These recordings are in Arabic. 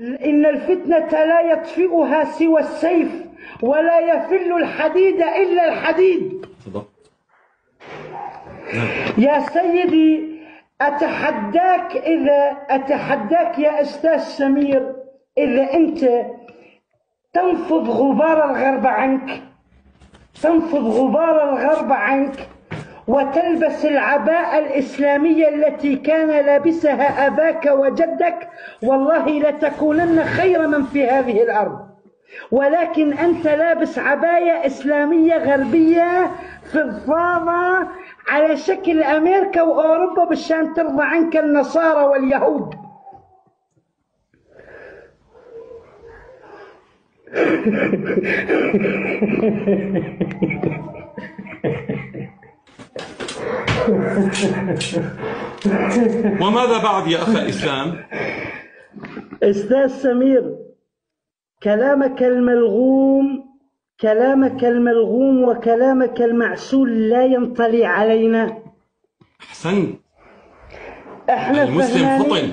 إن الفتنة لا يطفئها سوى السيف، ولا يفل الحديد إلا الحديد. يا سيدي، أتحداك يا أستاذ سمير، إذا أنت تنفض غبار الغرب عنك وتلبس العباءة الإسلامية التي كان لابسها أباك وجدك، والله لتكونن خير من في هذه الأرض. ولكن أنت لابس عباية إسلامية غربية فضفاضة على شكل أمريكا وأوروبا بشان ترضى عنك النصارى واليهود. وماذا بعد يا أخ إسلام؟ أستاذ سمير، كلامك الملغوم وكلامك المعسول لا ينطلي علينا. أحسنت. المسلم فطن.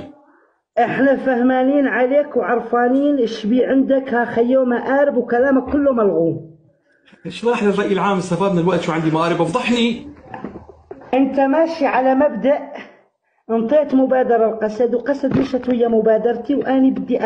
احنا فهمانين عليك وعرفانين ايش بي عندك، ها خيو مآرب وكلامك كله ملغوم. اشرح لي الرأي العام، استفاد من الوقت شو عندي مآرب، افضحني. انت ماشي على مبدأ انطيت مبادرة القسد، وقسد مشت ويا مبادرتي، واني بدي